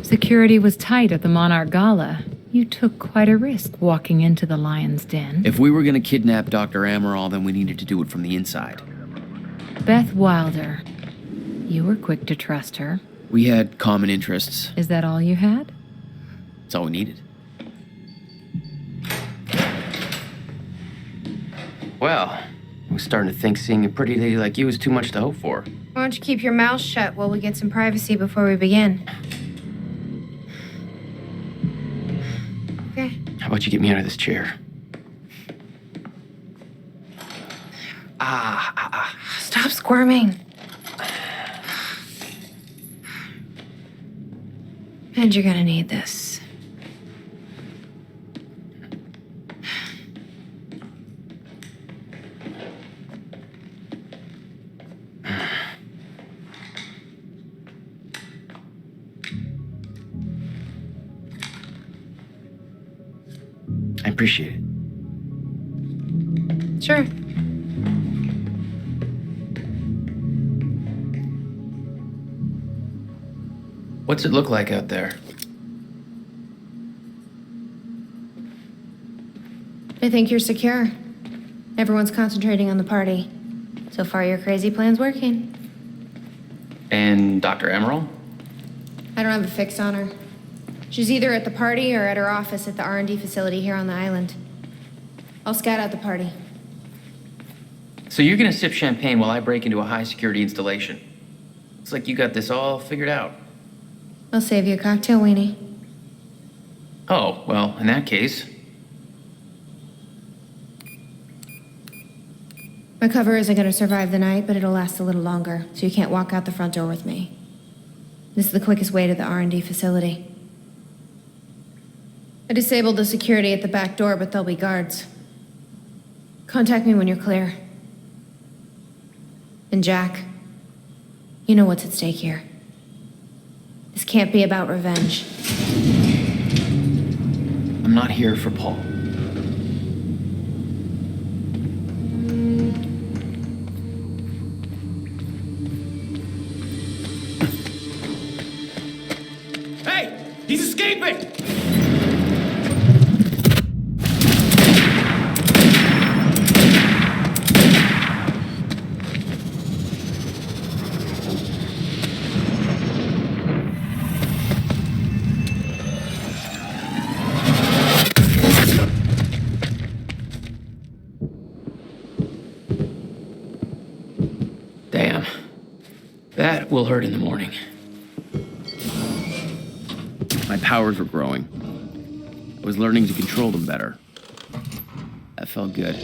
Security was tight at the Monarch Gala. You took quite a risk walking into the Lion's Den. If we were gonna kidnap Dr. Amaral, then we needed to do it from the inside. Beth Wilder. You were quick to trust her. We had common interests. Is that all you had? That's all we needed. Well, I was starting to think seeing a pretty lady like you is too much to hope for. Why don't you keep your mouth shut while we get some privacy before we begin? Okay. How about you get me out of this chair? Stop squirming. And you're gonna need this. I appreciate it. Sure. What's it look like out there? I think you're secure. Everyone's concentrating on the party. So far, your crazy plan's working. And Dr. Amaral? I don't have a fix on her. She's either at the party or at her office at the R&D facility here on the island. I'll scout out the party. So you're gonna sip champagne while I break into a high-security installation. Looks like you got this all figured out. I'll save you a cocktail, weenie. Oh, well, in that case... My cover isn't going to survive the night, but it'll last a little longer, so you can't walk out the front door with me. This is the quickest way to the R&D facility. I disabled the security at the back door, but there'll be guards. Contact me when you're clear. And Jack, you know what's at stake here. This can't be about revenge. I'm not here for Paul. Hey! He's escaping! Damn. That will hurt in the morning. My powers were growing. I was learning to control them better. That felt good.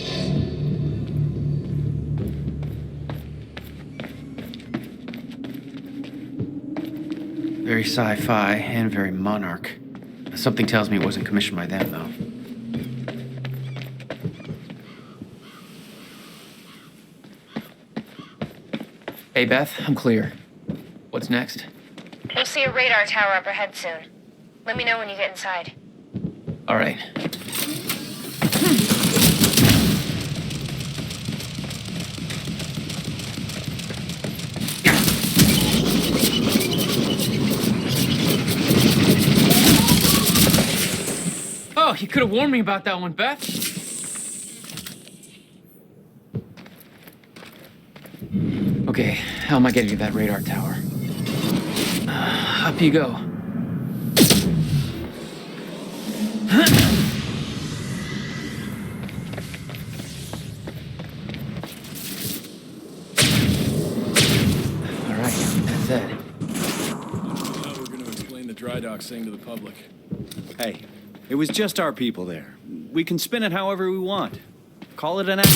Very sci-fi and very monarch. Something tells me it wasn't commissioned by them, though. Hey, Beth, I'm clear. What's next? You'll see a radar tower up ahead soon. Let me know when you get inside. All right. Oh, you could have warned me about that one, Beth. Okay, how am I getting to that radar tower? Up you go. All right, that's it. Now we're going to explain the dry dock thing to the public. Hey, it was just our people there. We can spin it however we want. Call it an act.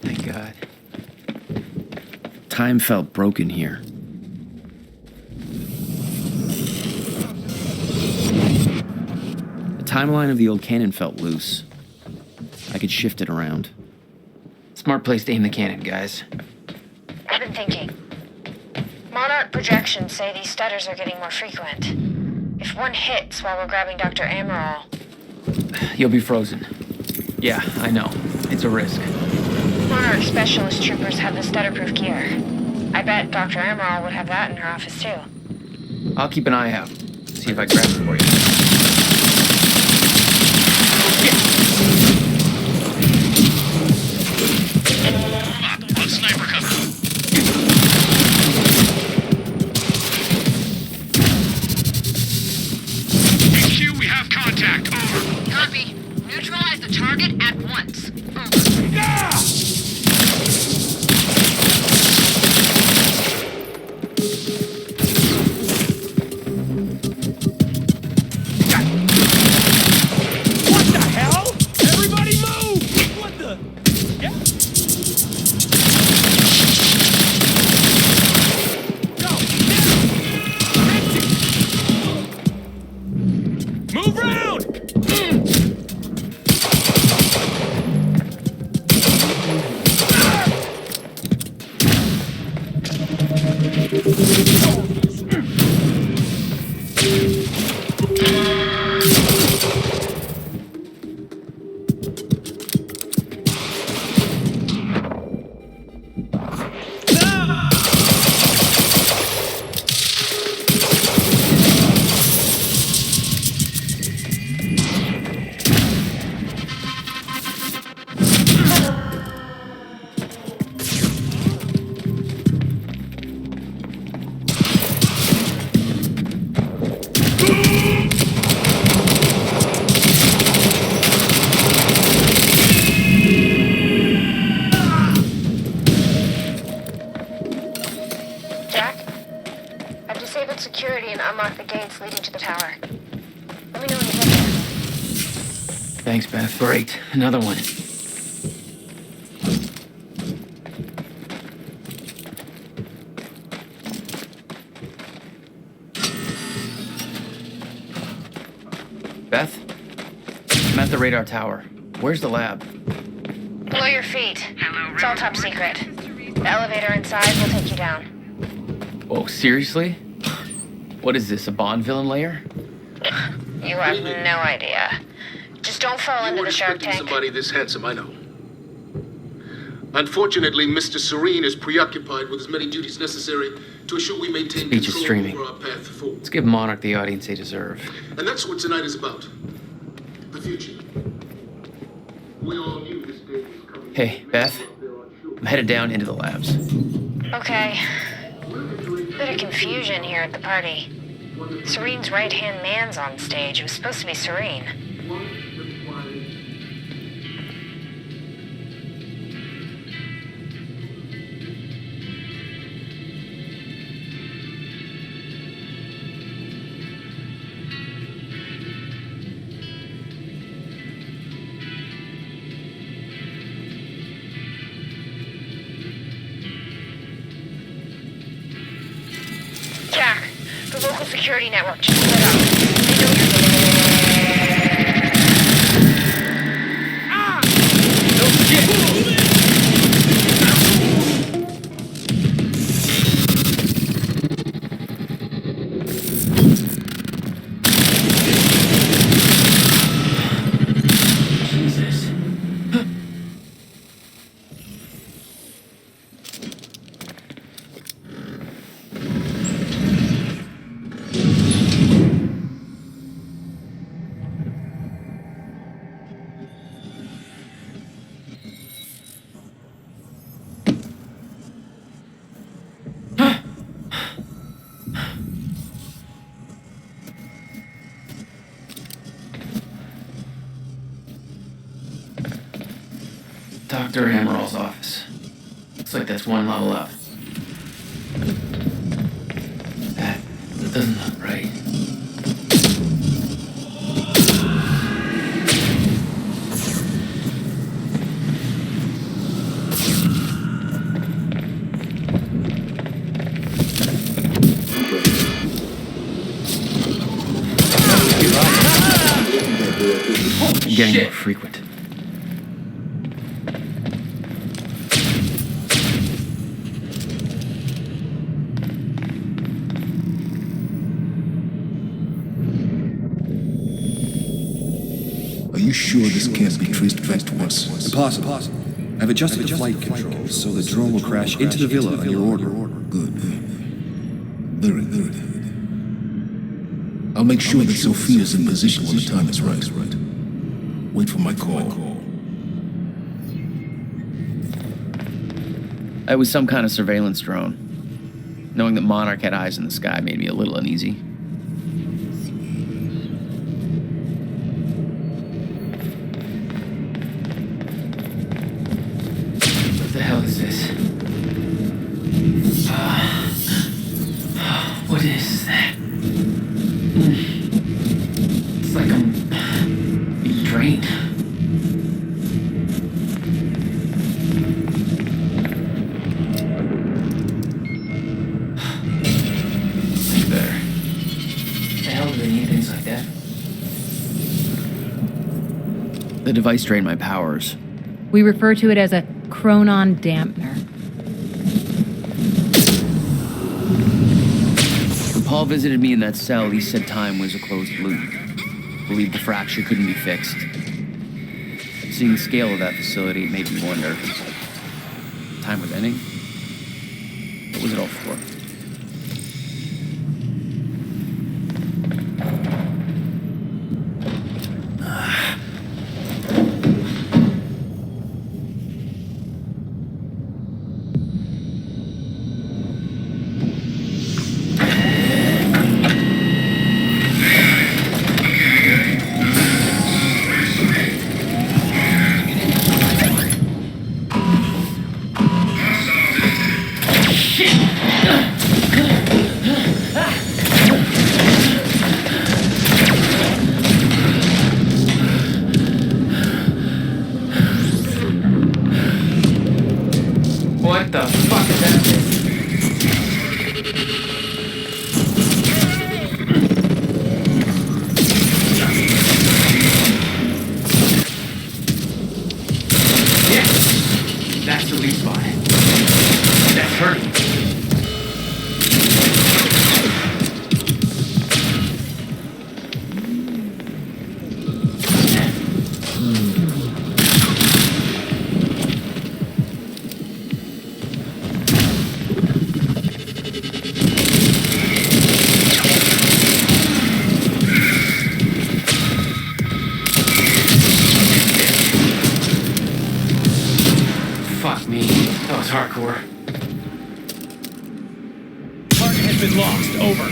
Thank God. Time felt broken here. The timeline of the old cannon felt loose. I could shift it around. Smart place to aim the cannon, guys. I've been thinking. Monarch projections say these stutters are getting more frequent. If one hits while we're grabbing Dr. Amaral... You'll be frozen. Yeah, I know. It's a risk. Monarch specialist troopers have the stutterproof gear. I bet Dr. Emerald would have that in her office, too. I'll keep an eye out. See if I grab it for you. On sniper cover. HQ, we have contact. Over. Copy. Neutralize the target at once. Over. What the hell? Everybody move! What the? Yeah. Go! Move round! Jack? I've disabled security and unlocked the gates leading to the tower. Let me know when you get there. Thanks, Beth. Great. Another one. Beth? I'm at the radar tower. Where's the lab? Below your feet. It's all top secret. The elevator inside will take you down. Oh, seriously? What is this, a Bond villain lair? You have no idea. Just don't fall into You were the shark expecting tank. somebody this handsome, I know. Unfortunately, Mr. Serene is preoccupied with as many duties necessary to ensure we maintain Speech is control streaming. over our path forward. Let's give Monarch the audience they deserve. And that's what tonight is about. The future. We all knew this day was coming. Hey, Beth. I'm headed down into the labs. Okay. Bit of confusion here at the party. Serene's right-hand man's on stage. It was supposed to be Serene. Jack, the local security network just lit up. They know you're No shit! Jesus. Dr. Emerald's office. Looks like that's one level up. That doesn't look right. Getting more frequent. Are you sure this can't be traced back to us? Impossible. I've adjusted the flight controls so the drone will crash into the villa on your order. Good. Very good. I'll make sure that Sophia's in position when the time is right. Wait for my call. It was some kind of surveillance drone. Knowing that Monarch had eyes in the sky made me a little uneasy. What the hell is this? What is that? It's like I'm being drained. The device drained my powers. We refer to it as a chronon dampener. When Paul visited me in that cell, he said time was a closed loop. Believed the fracture couldn't be fixed. Seeing the scale of that facility, it made me wonder. Time was ending? What was it all for? What the fuck is that? Yeah, that's the lead spot. That's hurting. Fuck me. That was hardcore. Target has been lost. Over.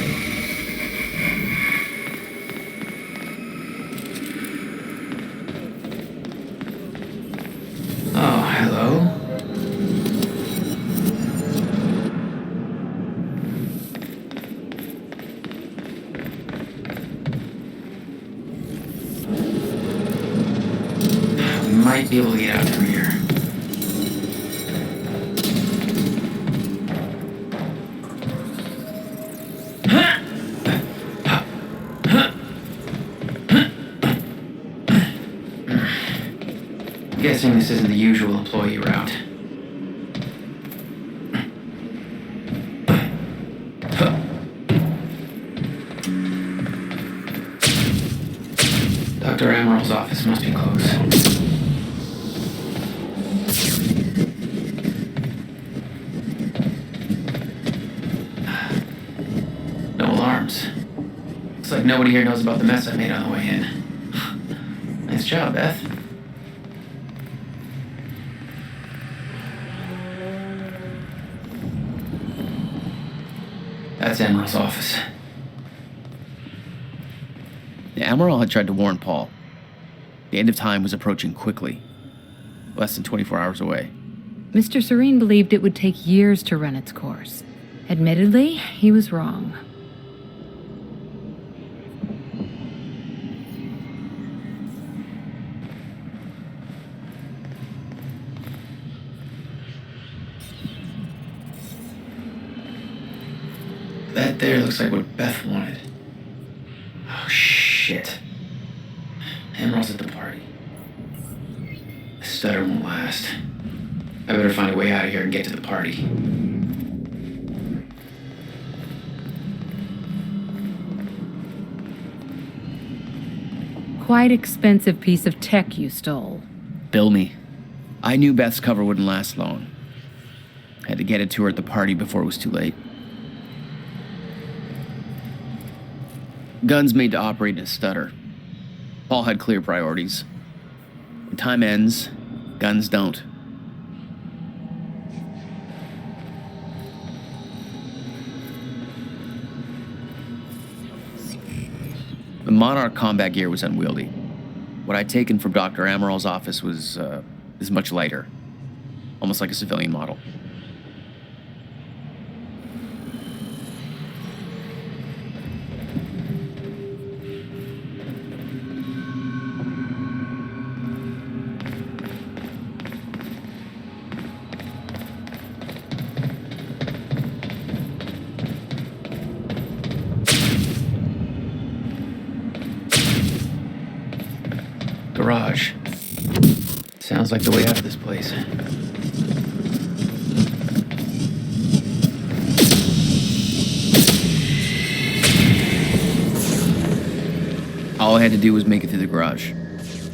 Oh, hello? Might be able to get out from here. Guessing this isn't the usual employee route. Dr. Emerald's office must be close. No alarms. Looks like nobody here knows about the mess I made on the way in. Nice job, Beth. That's Emerald's office. The Emerald had tried to warn Paul. The end of time was approaching quickly. Less than 24 hours away. Mr. Serene believed it would take years to run its course. Admittedly, he was wrong. That there looks like what Beth wanted. Oh, shit. Emerald's at the party. The stutter won't last. I better find a way out of here and get to the party. Quite expensive piece of tech you stole. Bill me. I knew Beth's cover wouldn't last long. Had to get it to her at the party before it was too late. Guns made to operate in a stutter. Paul had clear priorities. When time ends, guns don't. The Monarch combat gear was unwieldy. What I'd taken from Dr. Amaril's office was much lighter, almost like a civilian model. Garage. Sounds like the way out of this place. All I had to do was make it through the garage.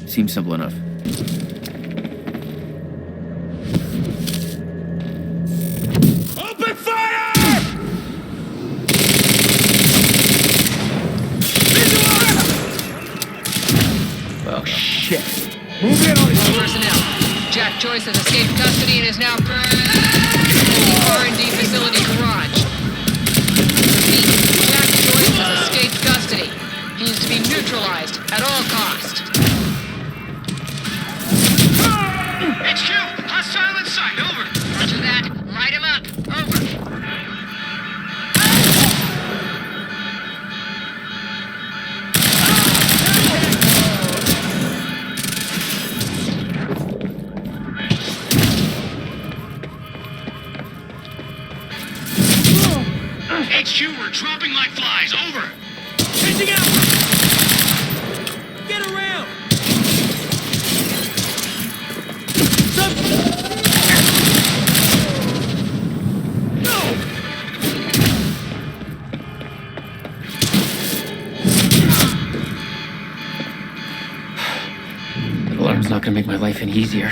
Seemed simple enough. Open fire! Well, shit. Move in on it. Personnel. Jack Joyce has escaped custody and is now in the R&D facility garage. Repeat, Jack Joyce has escaped custody. He is to be neutralized at all costs. HQ, hostile in sight, over. Roger that. Light him up, over. HQ, we're dropping like flies, over. Changing out! Get around! No! The alarm's not gonna make my life any easier.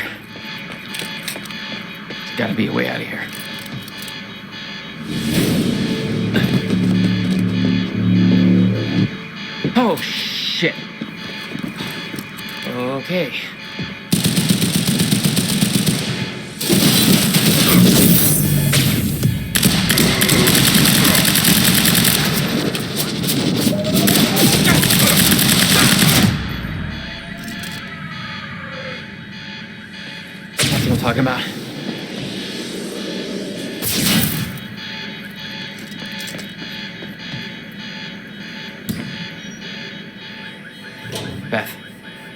There's gotta be a way out of here. Oh, shit. Okay. That's what I'm talking about. Beth,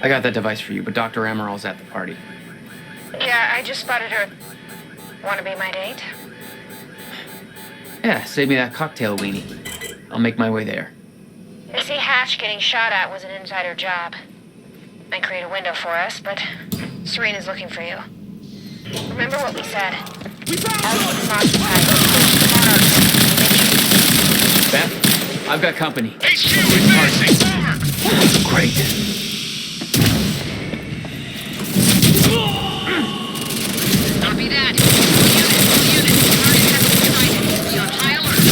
I got that device for you, but Dr. Amaril's at the party. Yeah, I just spotted her. Wanna be my date? Yeah, save me that cocktail weenie. I'll make my way there. They say Hatch getting shot at was an insider job. Might create a window for us, but Serene is looking for you. Remember what we said. Beth, I've got company. HQ, advancing, over. Great. Copy that. Unit, target has been sighted. Be on high alert.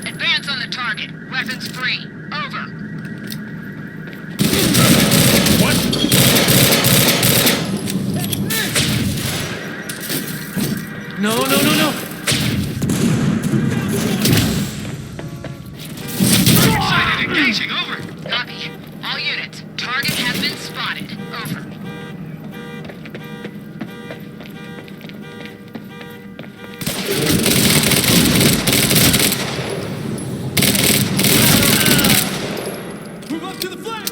Advance on the target. Weapons free. Over. No. Sighted, engaging, over. Copy. All units. Target has been spotted. Over. Move up to the flank.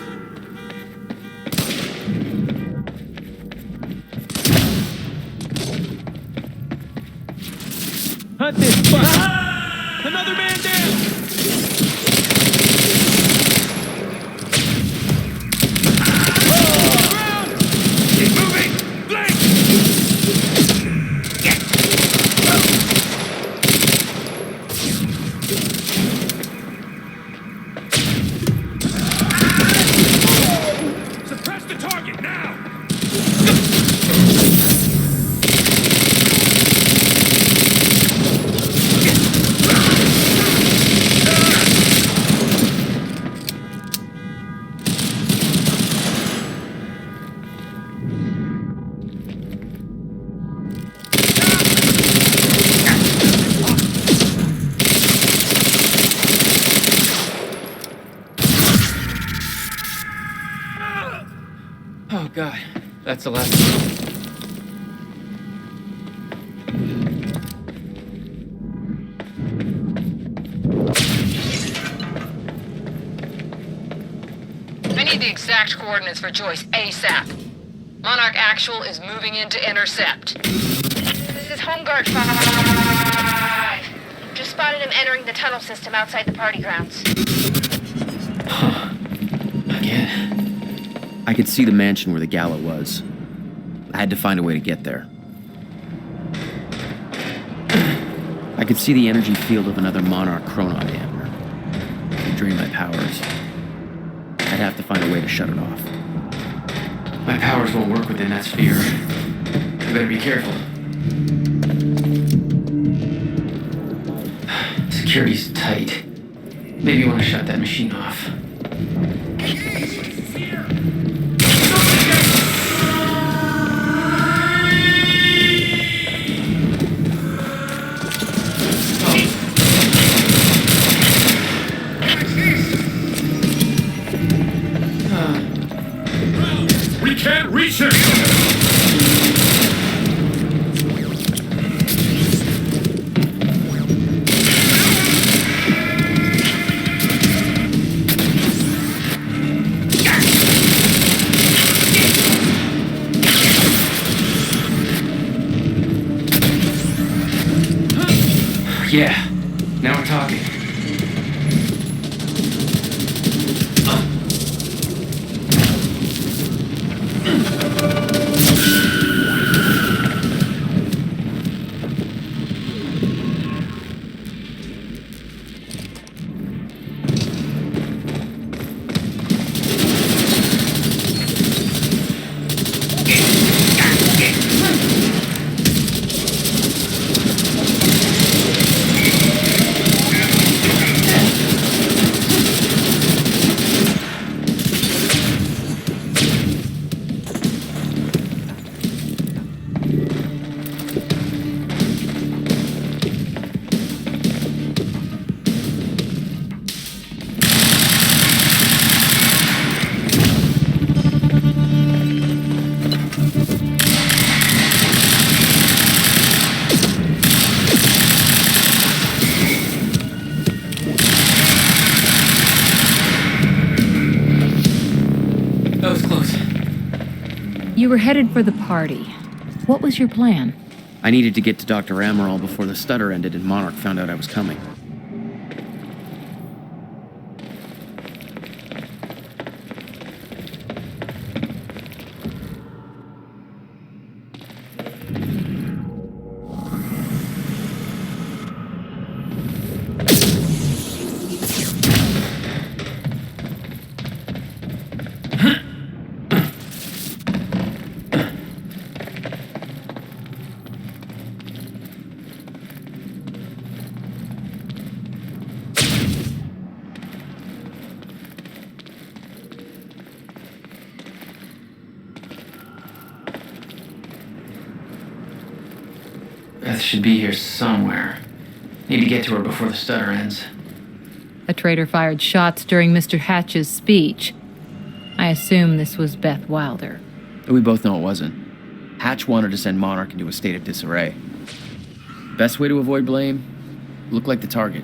Hunt this fuck. Another man down. Ground. God, that's the last one. I need the exact coordinates for Joyce ASAP. Monarch Actual is moving in to intercept. This is Home Guard 5. Just spotted him entering the tunnel system outside the party grounds. Again. I could see the mansion where the gala was. I had to find a way to get there. I could see the energy field of another Monarch Chronon damper. It would drain my powers. I'd have to find a way to shut it off. My powers won't work within that sphere. You better be careful. Security's tight. Maybe you want to shut that machine off. We can't reach it! Yeah, now we're talking. You were headed for the party. What was your plan? I needed to get to Dr. Amaral before the stutter ended and Monarch found out I was coming. Beth should be here somewhere. Need to get to her before the stutter ends. A traitor fired shots during Mr. Hatch's speech. I assume this was Beth Wilder. We both know it wasn't. Hatch wanted to send Monarch into a state of disarray. Best way to avoid blame? Look like the target.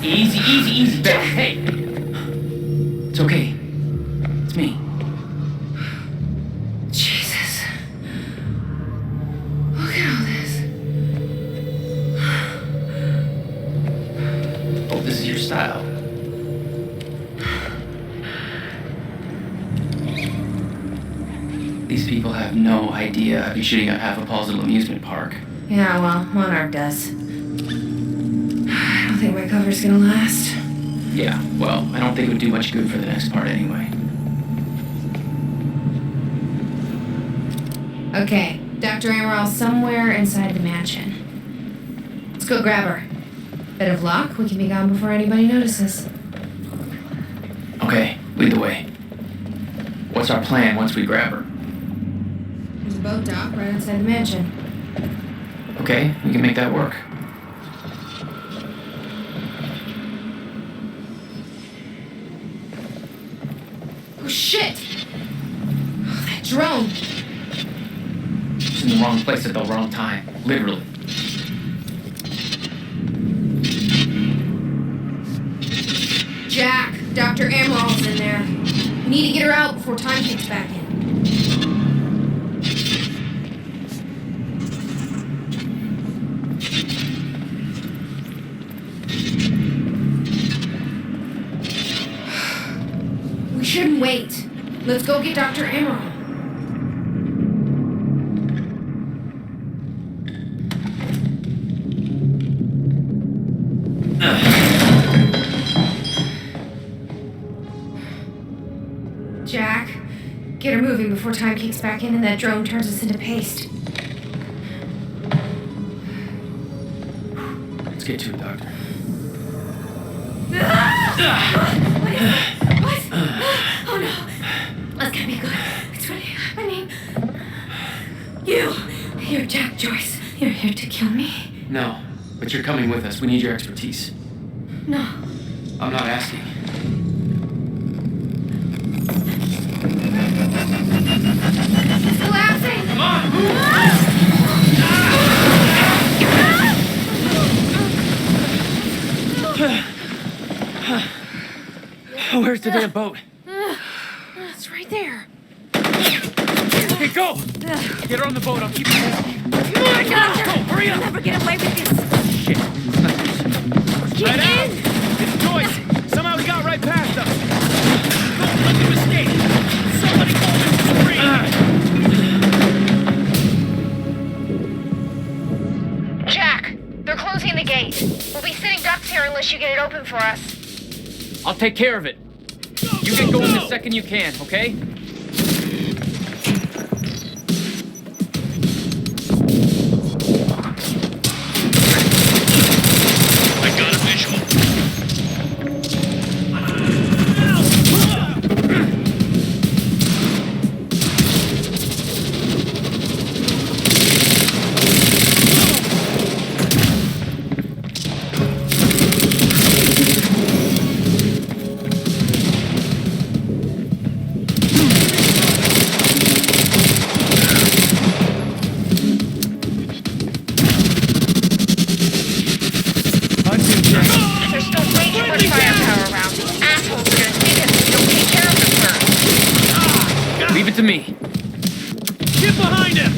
Easy, easy, easy. Beth, hey! It's okay. It's me. Jesus. Look at all this. Oh, this is your style. These people have no idea I'd be shooting up half a Paulsville amusement park. Yeah, well, Monarch does. I don't think my cover's gonna last. Yeah, well, I don't think it would do much good for the next part anyway. Okay, Dr. Amaral somewhere inside the mansion. Let's go grab her. Bit of luck, we can be gone before anybody notices. Okay, lead the way. What's our plan once we grab her? boat dock right outside the mansion. Okay, we can make that work. Oh shit! Oh, that drone! It's in the wrong place at the wrong time. Literally. Jack, Dr. Amaril's in there. We need to get her out before time kicks back in. We shouldn't wait. Let's go get Dr. Amaral. Jack, get her moving before time kicks back in and that drone turns us into paste. Let's get to it, Doctor. What? Oh no. That's gonna be good. It's really happening. You're Jack Joyce. You're here to kill me? No, but you're coming with us. We need your expertise. No. I'm not asking. It's collapsing! Come on! Where's the damn boat? It's right there. Okay, go! Get her on the boat. I'll keep you down. Come on, Doctor! Go, hurry up! You'll never get away with this. Shit. Get Right out! in! It's Joyce! Somehow he got right past us! Don't let him escape! Somebody call him Serene! Jack, they're closing the gate. We'll be sitting ducks here unless you get it open for us. I'll take care of it. You get going the second you can, okay? I got a visual. There's still way too much firepower around. These assholes are gonna take us if we don't take care of them first. Leave it to me. Get behind him!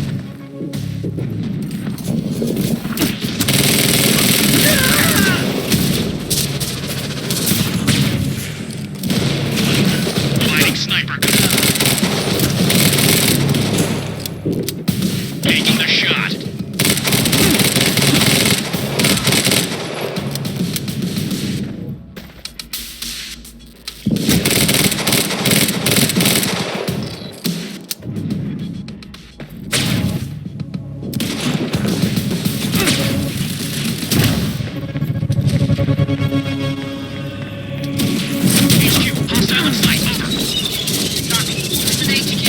Lighting sniper gun. Taking the shot. HQ, hostile in sight, over. Copy. This is HQ.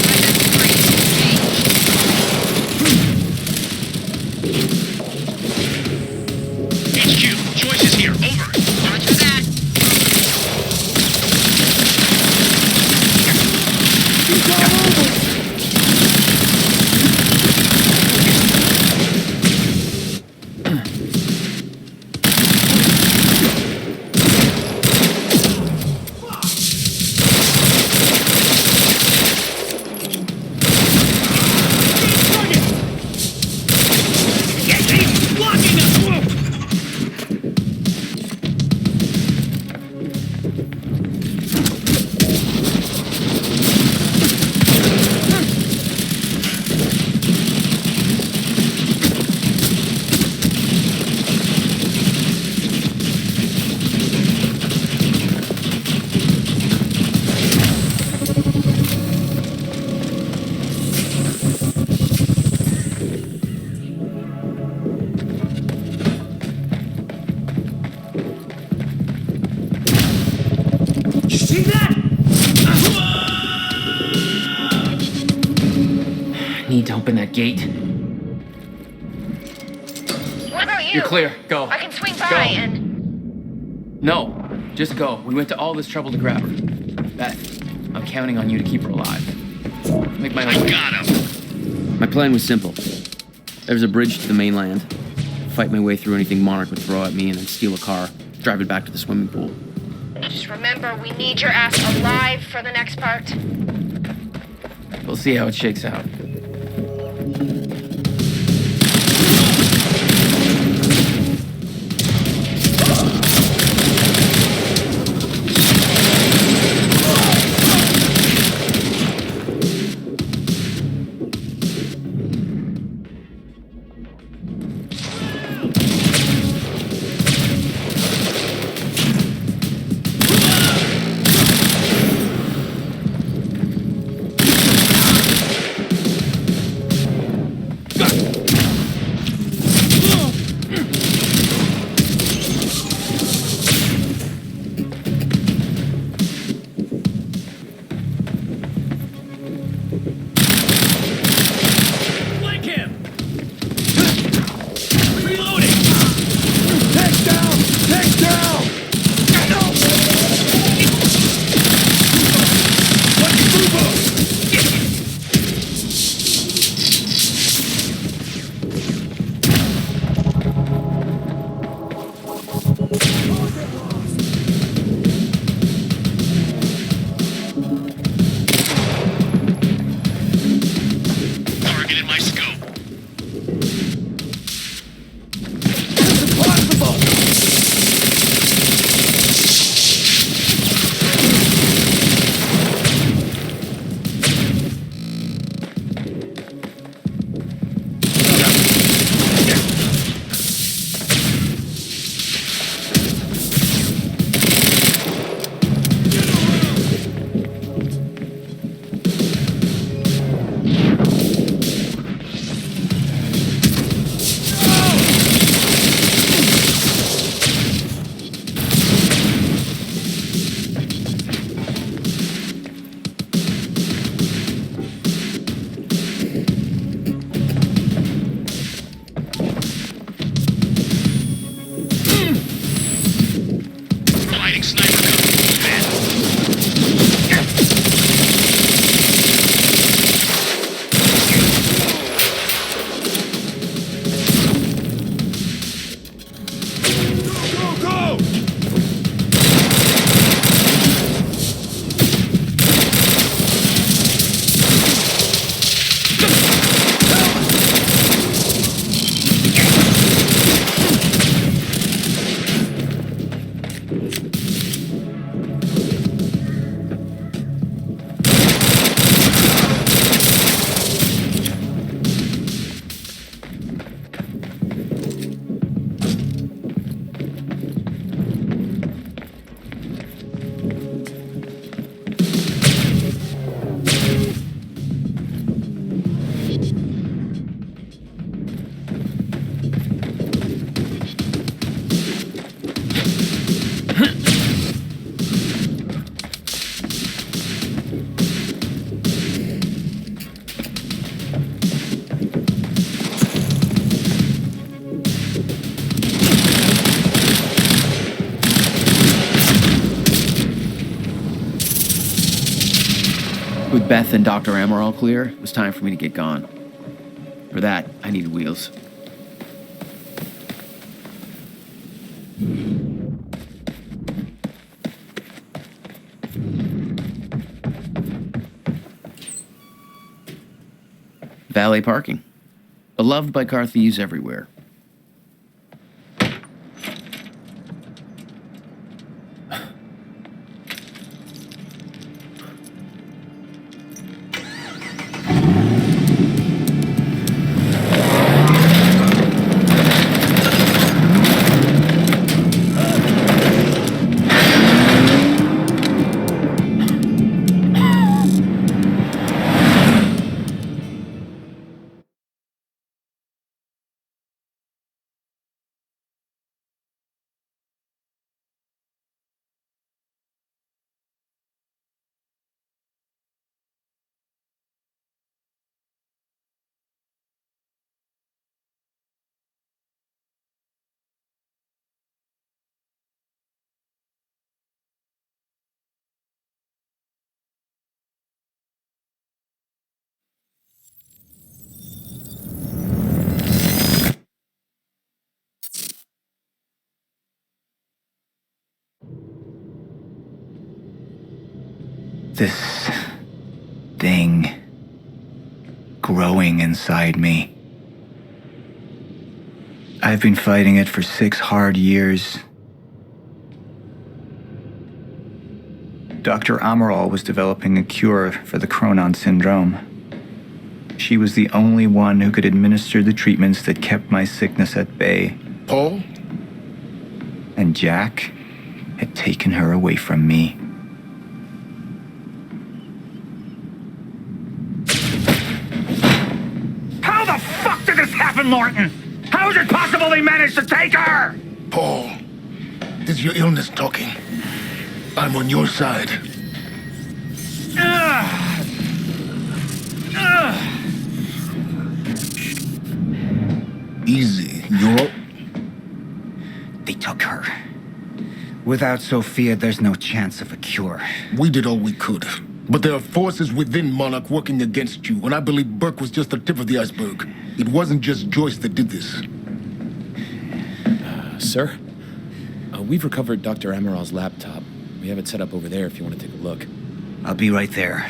SS3. HQ, Joyce is here, over. Roger that. He's blocking us! Need to open that gate. What about you? You're clear. Go. I can swing by Go. and... No, just go. We went to all this trouble to grab her. Beth, I'm counting on you to keep her alive. Make my own way. Got him. My plan was simple. There's a bridge to the mainland. Fight my way through anything Monarch would throw at me and then steal a car, drive it back to the swimming pool. Just remember, we need your ass alive for the next part. We'll see how it shakes out. Target in my scope. Fighting sniper cover. Man. With Beth and Dr. Amor all clear, it was time for me to get gone. For that, I needed wheels. Valet parking. Beloved by car thieves everywhere. this thing growing inside me. I've been fighting it for 6 hard years. Dr. Amaral was developing a cure for the Cronon syndrome. She was the only one who could administer the treatments that kept my sickness at bay. Paul? And Jack had taken her away from me. How the fuck did this happen, Morton? How is it possible they managed to take her? Paul, this is your illness talking. I'm on your side. Easy, you're... They took her. Without Sophia, there's no chance of a cure. We did all we could. But there are forces within Monarch working against you, and I believe Burke was just the tip of the iceberg. It wasn't just Joyce that did this. Sir? We've recovered Dr. Amaral's laptop. We have it set up over there if you want to take a look. I'll be right there.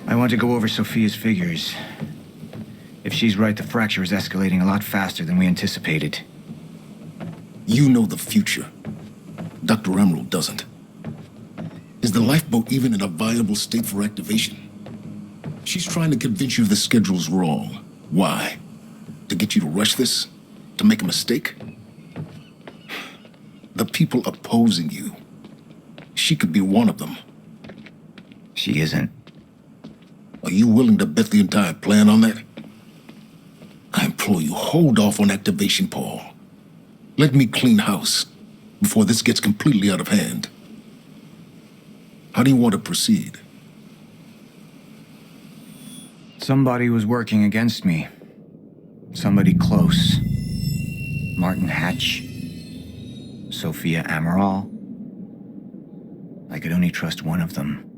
I want to go over Sophia's figures. If she's right, the fracture is escalating a lot faster than we anticipated. You know the future. Dr. Amaral doesn't. Is the lifeboat even in a viable state for activation? She's trying to convince you the schedule's wrong. Why? To get you to rush this? To make a mistake? The people opposing you. She could be one of them. She isn't. Are you willing to bet the entire plan on that? I implore you, hold off on activation, Paul. Let me clean house before this gets completely out of hand. How do you want to proceed? Somebody was working against me. Somebody close. Martin Hatch. Sophia Amaral. I could only trust one of them.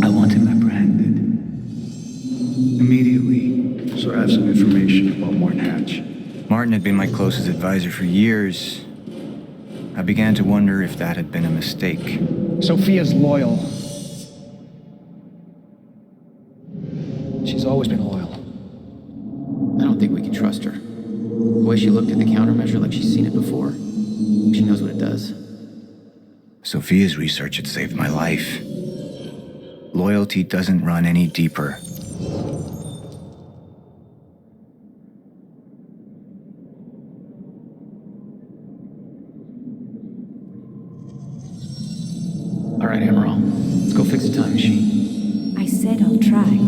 I want him apprehended. Immediately. So I have some information about Martin Hatch. Martin had been my closest advisor for years. I began to wonder if that had been a mistake. Sophia's loyal. She's always been loyal. I don't think we can trust her. The way she looked at the countermeasure like she's seen it before. She knows what it does. Sophia's research had saved my life. Loyalty doesn't run any deeper. All right, Amaral. Let's go fix the time machine. I said I'll try.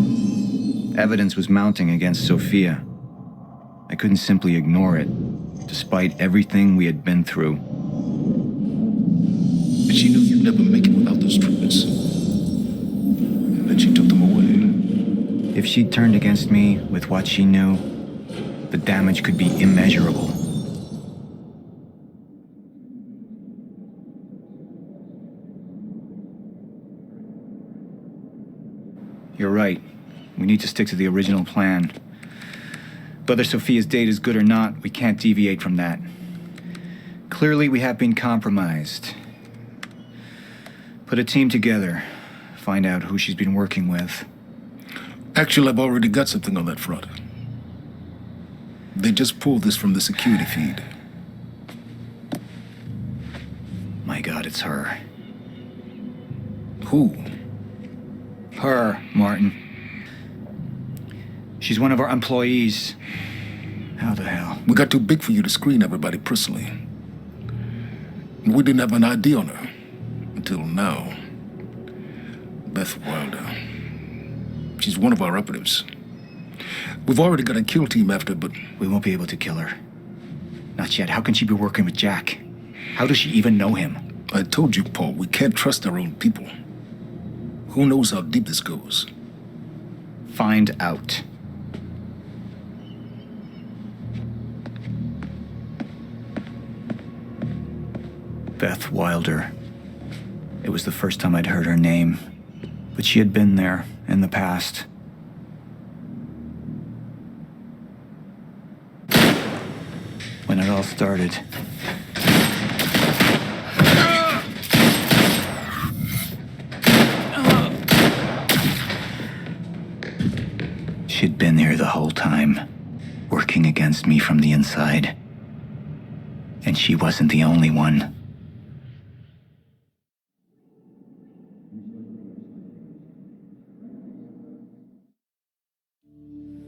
Evidence was mounting against Sophia. I couldn't simply ignore it, despite everything we had been through. But she knew you'd never make it without those treatments. And then she took them away. If she'd turned against me with what she knew, the damage could be immeasurable. You're right. We need to stick to the original plan. Whether Sophia's date is good or not, we can't deviate from that. Clearly, we have been compromised. Put a team together. Find out who she's been working with. Actually, I've already got something on that front. They just pulled this from the security feed. My God, it's her. Who? Her, Martin. She's one of our employees. How the hell? We got too big for you to screen everybody personally. And we didn't have an ID on her. Until now. Beth Wilder. She's one of our operatives. We've already got a kill team after, but... We won't be able to kill her. Not yet. How can she be working with Jack? How does she even know him? I told you, Paul, we can't trust our own people. Who knows how deep this goes? Find out. Beth Wilder. It was the first time I'd heard her name. But she had been there in the past. When it all started. She'd been here the whole time, working against me from the inside. And she wasn't the only one.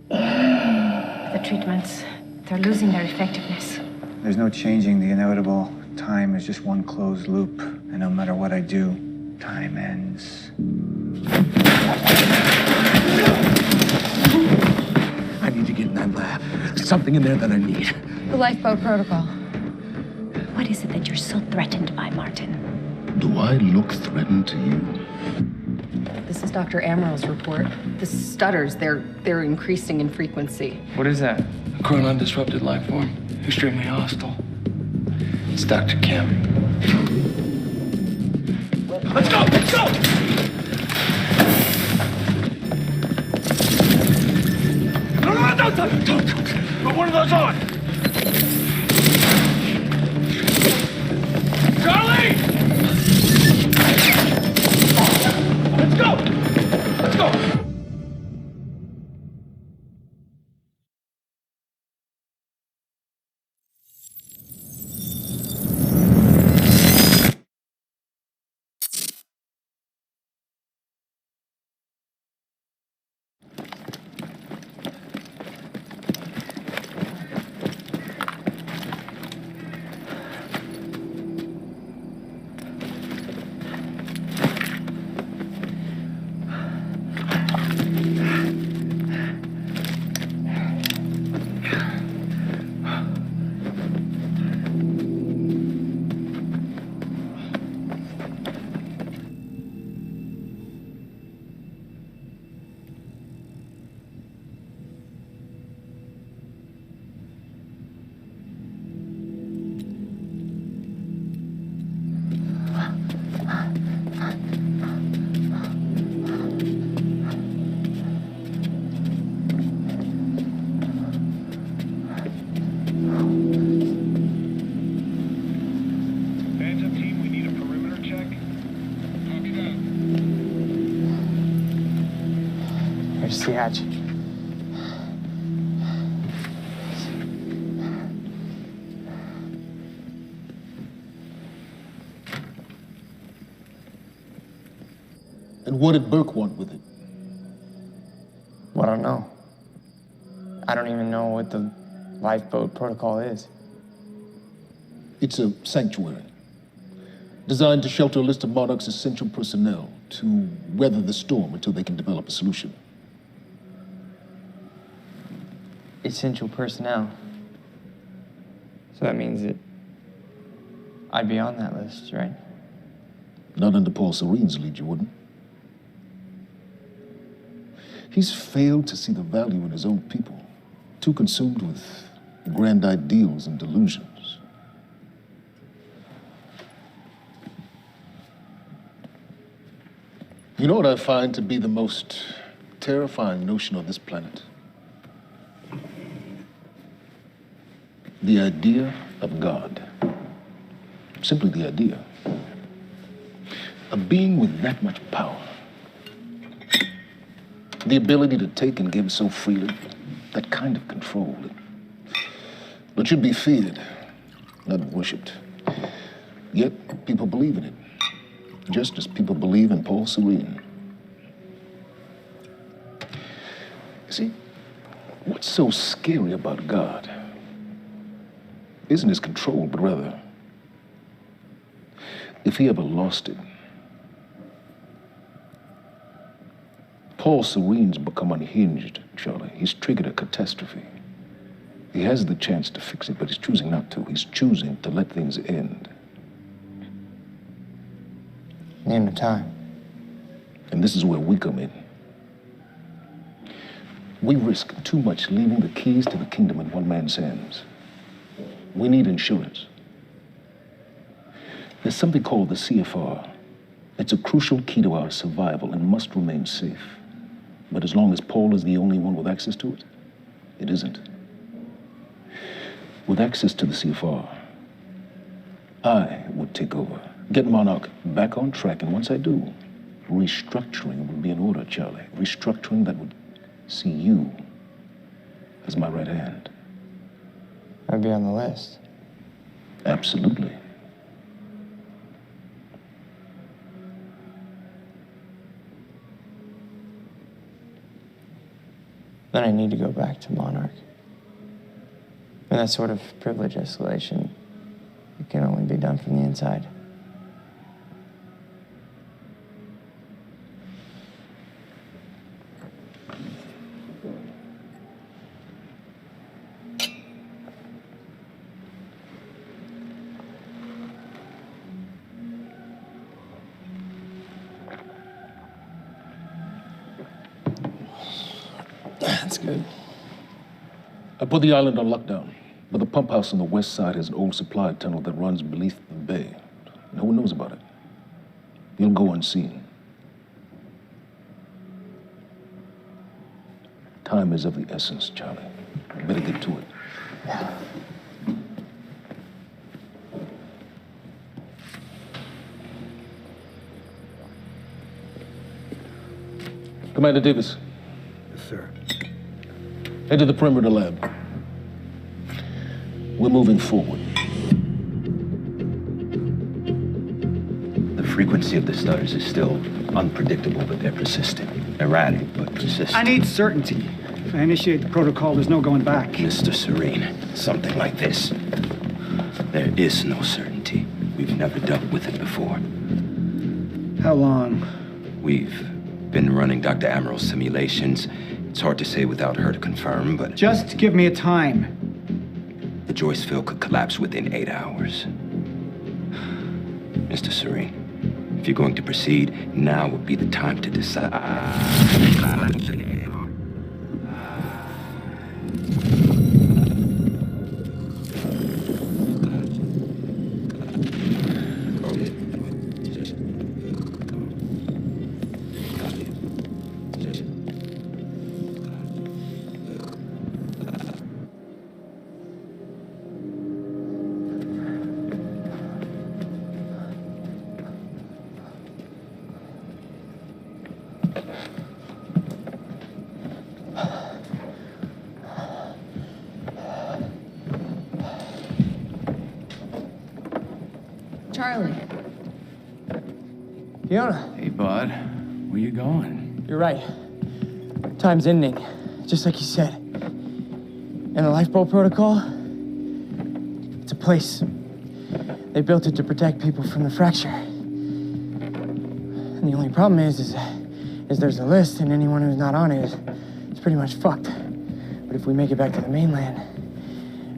The treatments, they're losing their effectiveness. There's no changing the inevitable. Time is just one closed loop, and no matter what I do, time ends. I need to get in that lab. There's something in there that I need. The lifeboat protocol. What is it that you're so threatened by, Martin? Do I look threatened to you? This is Dr. Amaril's report. The stutters, they're increasing in frequency. What is that? A chronon disrupted life form. Extremely hostile. It's Dr. Kim. Let's go! Let's go! No, don't. Put one of those on. Charlie! Let's go! Let's go! Here's the hatch. And what did Burke want with it? Well, I don't know. I don't even know what the lifeboat protocol is. It's a sanctuary, designed to shelter a list of Monarch's essential personnel to weather the storm until they can develop a solution. Essential personnel. So that means that I'd be on that list, right? Not under Paul Serene's lead, you wouldn't. He's failed to see the value in his own people, too consumed with grand ideals and delusions. You know what I find to be the most terrifying notion on this planet? The idea of God. Simply the idea. A being with that much power. The ability to take and give so freely. That kind of control. But should be feared, not worshipped. Yet people believe in it. Just as people believe in Paul Serene. See, what's so scary about God isn't his control, but rather, if he ever lost it. Paul Serene's become unhinged, Charlie. He's triggered a catastrophe. He has the chance to fix it, but he's choosing not to. He's choosing to let things end. Name the time. And this is where we come in. We risk too much leaving the keys to the kingdom in one man's hands. We need insurance. There's something called the CFR, It's a crucial key to our survival and must remain safe. But as long as Paul is the only one with access to it, it isn't. With access to the CFR, I would take over, get Monarch back on track, and once I do, restructuring would be in order, Charlie. Restructuring that would see you as my right hand. I'd be on the list. Absolutely. Then I need to go back to Monarch. And that sort of privilege escalation, it can only be done from the inside. That's good. I put the island on lockdown, but the pump house on the west side has an old supply tunnel that runs beneath the bay. No one knows about it. You'll go unseen. Time is of the essence, Charlie. Better get to it. Yeah. Commander Davis. Yes, sir. Head to the perimeter lab. We're moving forward. The frequency of the stutters is still unpredictable, but they're persistent. Erratic, but persistent. I need certainty. If I initiate the protocol, there's no going back. Mr. Serene, something like this. There is no certainty. We've never dealt with it before. How long? We've been running Dr. Amaril's simulations. It's hard to say without her to confirm, but... Just give me a time. The Joyce field could collapse within 8 hours. Mr. Serene, if you're going to proceed, now would be the time to decide. Charlie. Fiona. Hey, bud. Where you going? You're right. Time's ending, just like you said. And the lifeboat protocol? It's a place. They built it to protect people from the fracture. And the only problem is there's a list, and anyone who's not on it is pretty much fucked. But if we make it back to the mainland,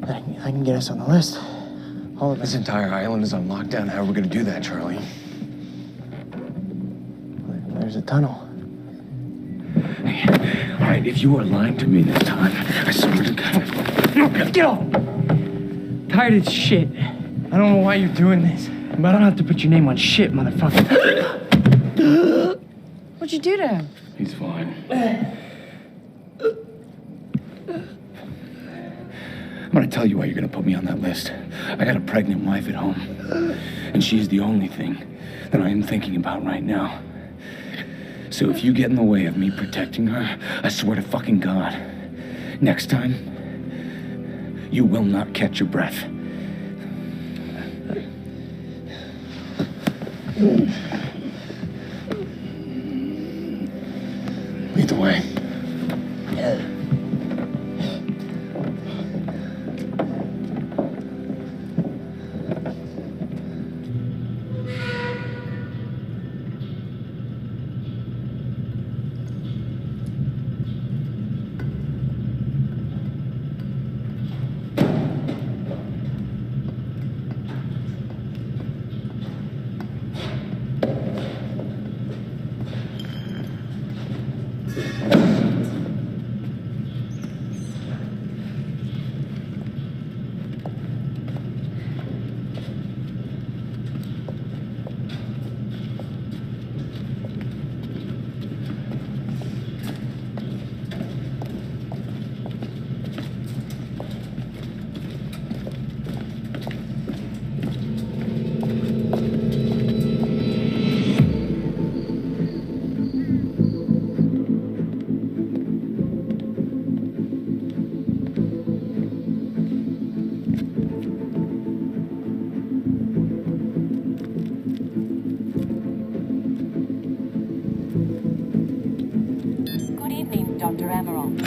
I can get us on the list. All of us. This entire island is on lockdown. How are we gonna do that, Charlie? There's a tunnel. Hey, all right, if you are lying to me this time, I swear to God. Get off! Tired as shit. I don't know why you're doing this, but I don't have to put your name on shit, motherfucker. What'd you do to him? He's fine. I'm gonna tell you why you're gonna put me on that list. I got a pregnant wife at home, and she's the only thing that I am thinking about right now. So if you get in the way of me protecting her, I swear to fucking God, next time, you will not catch your breath. Lead the way. Dr. Emerald.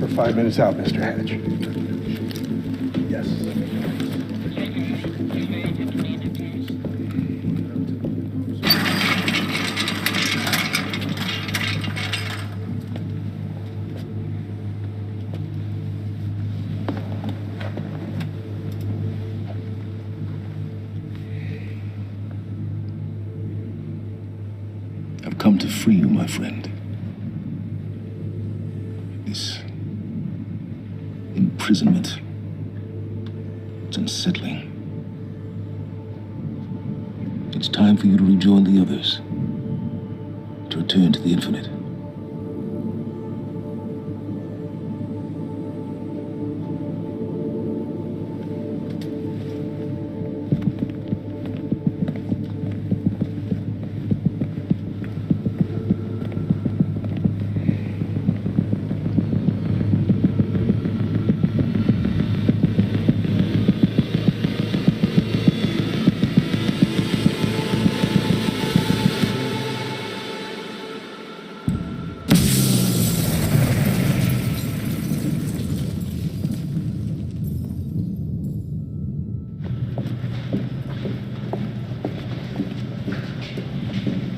We're 5 minutes out, Mr. Hatch. Yes. I've come to free you, my friend. This imprisonment, it's unsettling. It's time for you to rejoin the others, to return to the infinite.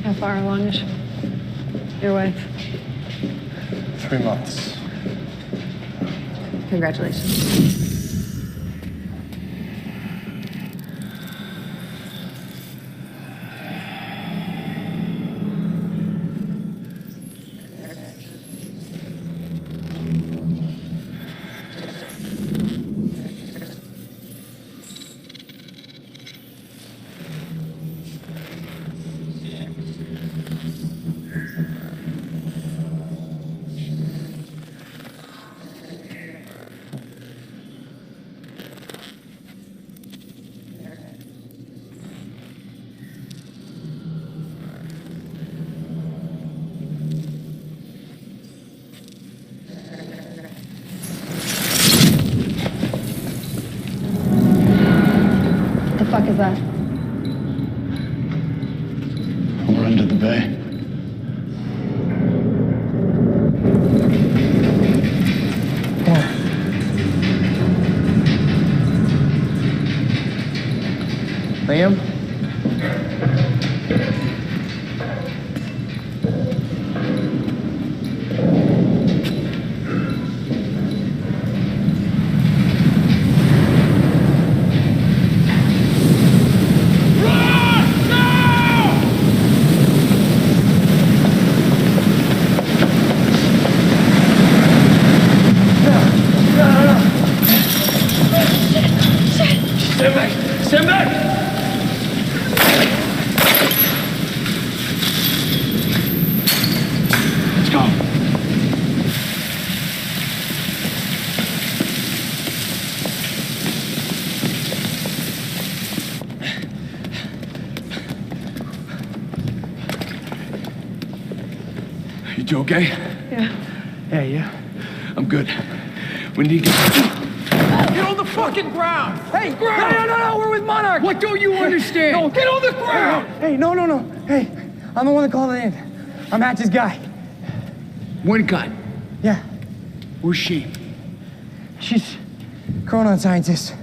How far along is your wife? 3 months. Congratulations. What the fuck is that? We're under the bay. Liam? Stand back! Stand back! Let's go. You two okay? Yeah, yeah. I'm good. We need to Get on the fucking ground! Hey, Ground! no, we're with Monarch! What don't you understand? No, Get on the ground! Hey, no. Hey, I'm the one that called it in. I'm Hatch's guy. One gun. Yeah, Where's she? she's chronon scientist.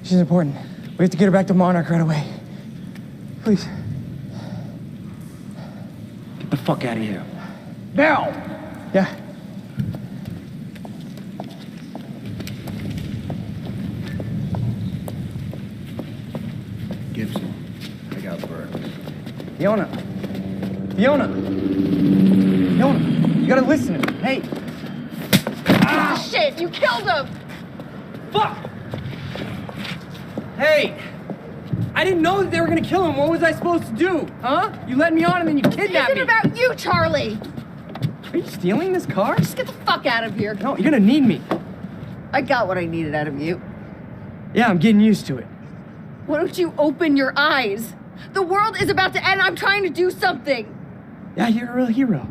She's important. We have to get her back to Monarch right away. Please. Get the fuck out of here. Now! Yeah. Gibson, I got Burke. Fiona, you gotta listen to me. Hey. Ah, shit! You killed him! Fuck! Hey! I didn't know that they were gonna kill him. What was I supposed to do? Huh? You led me on and then you kidnapped It me. isn't about you, Charlie! Are you stealing this car? Just get the fuck out of here. No, you're gonna need me. I got what I needed out of you. Yeah, I'm getting used to it. Why don't you open your eyes? The world is about to end. I'm trying to do something. Yeah, you're a real hero.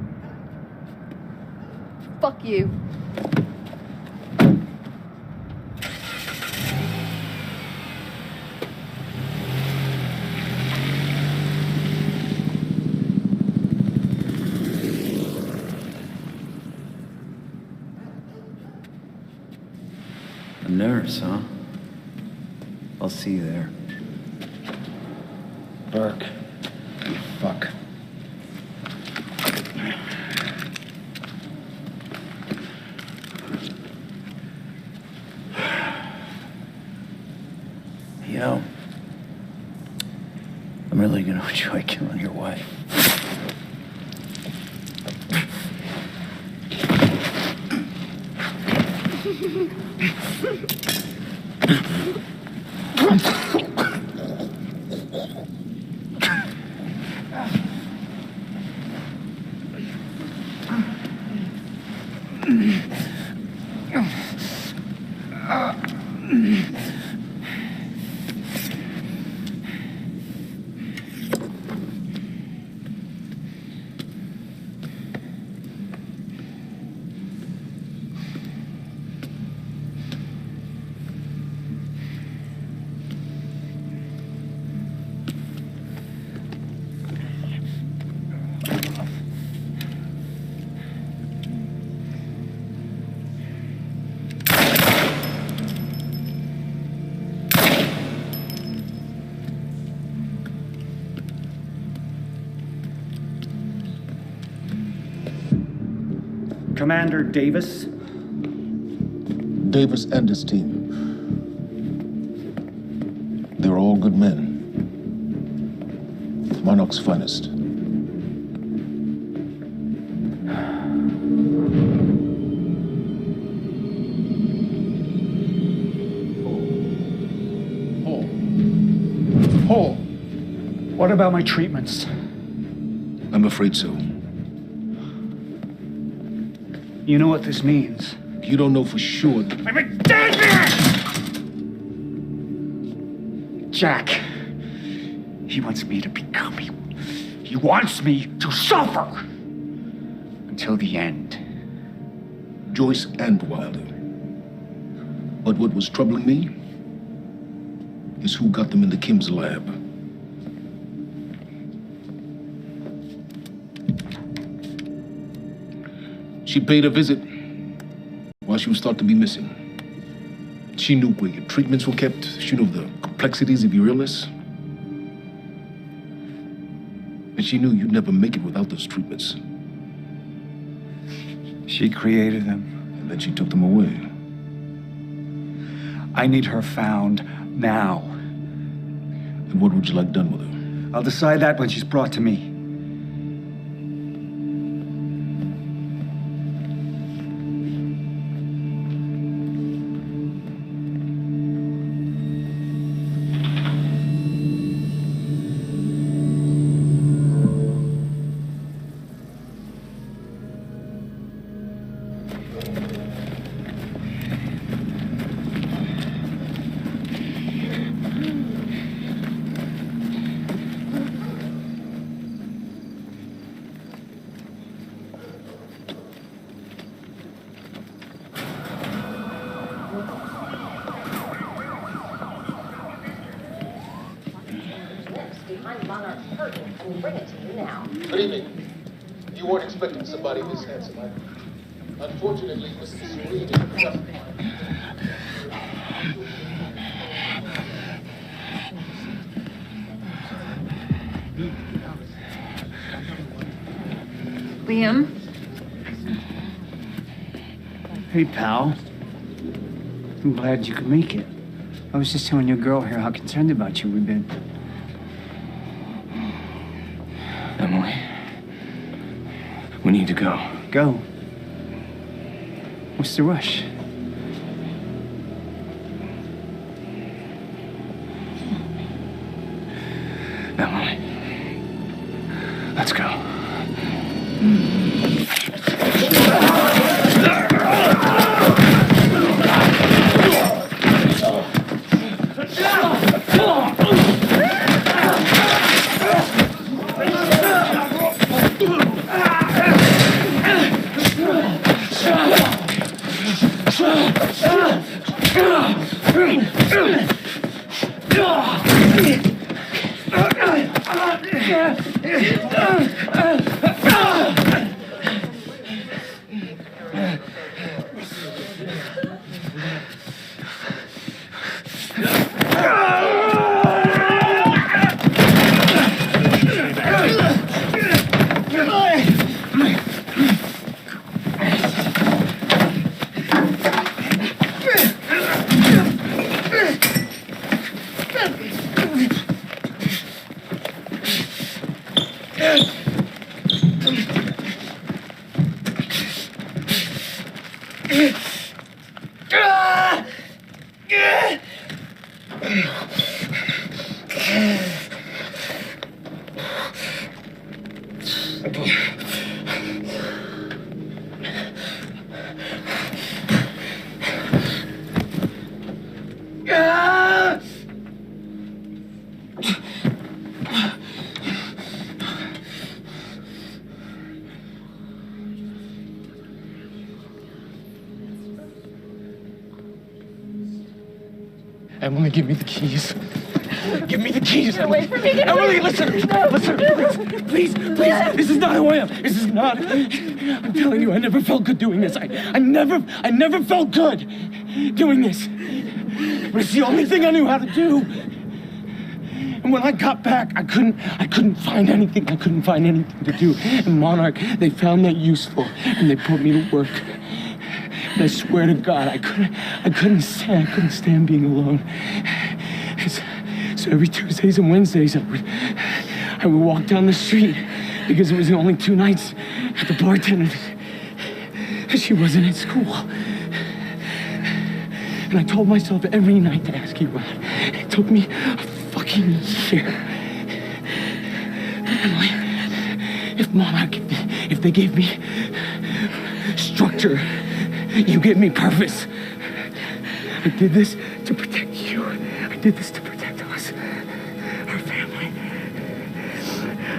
Fuck you. nurse, huh? I'll see you there. Burke. You fuck. You know, I'm really gonna enjoy killing your wife. Commander Davis? Davis and his team. They're all good men. Monarch's finest. Hall, what about my treatments? I'm afraid so. You know what this means? You don't know for sure. I'm in danger! Jack. He wants me to become him. He wants me to suffer until the end. Joyce and Wilder. But what was troubling me is who got them into Kim's lab. She paid a visit while she was thought to be missing. She knew where your treatments were kept. She knew the complexities of your illness. And she knew you'd never make it without those treatments. She created them. And then she took them away. I need her found now. And what would you like done with her? I'll decide that when she's brought to me. Good evening. You weren't expecting somebody this handsome, I... Unfortunately, Mrs. Serene is justified. Liam? Hey, pal. I'm glad you could make it. I was just telling your girl here how concerned about you we've been. Emily, we need to go. Go? What's the rush? Emily, let's go. Emily, give me the keys. Give me the keys. Get away from me. Get Emily, away. listen, please. This is not who I am. This is not. I'm telling you, I never felt good doing this. I never felt good doing this. But it's the only thing I knew how to do. And when I got back, I couldn't find anything. I couldn't find anything to do. And Monarch, they found that useful, and they put me to work. And I swear to God, I couldn't stand being alone. So every Tuesdays and Wednesdays, I would walk down the street because it was the only 2 nights at the bartender. She wasn't at school. And I told myself every night to ask you out. It took me a fucking year. But Emily, if Monarch, if they gave me structure, you gave me purpose. I did this to protect you. I did this to protect us, our family.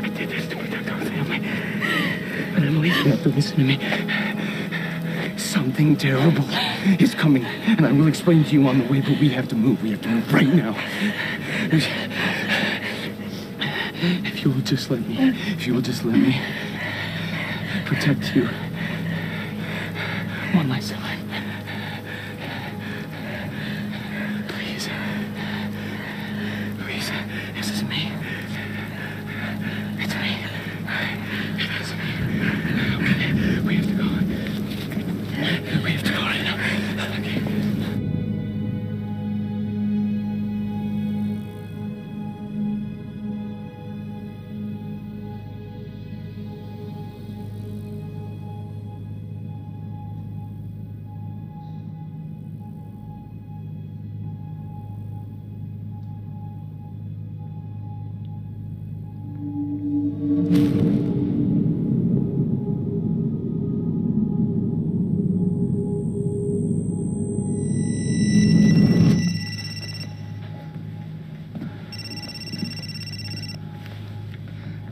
I did this to protect our family. But Emily, you have to listen to me. Something terrible is coming, and I will explain to you on the way, but we have to move. We have to move right now. If you will just let me protect you one last time. Please, this is me. It's me. It is me. Okay, we have to go. We have to go right now. Okay.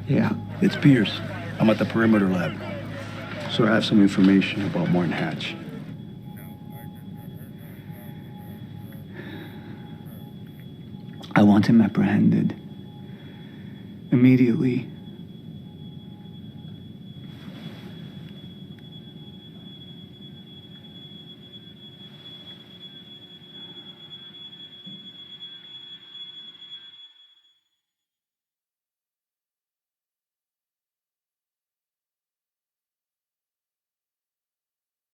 Yeah, it's Pierce. I'm at the perimeter lab. So I have some information about Martin Hatch. I want him apprehended. Immediately.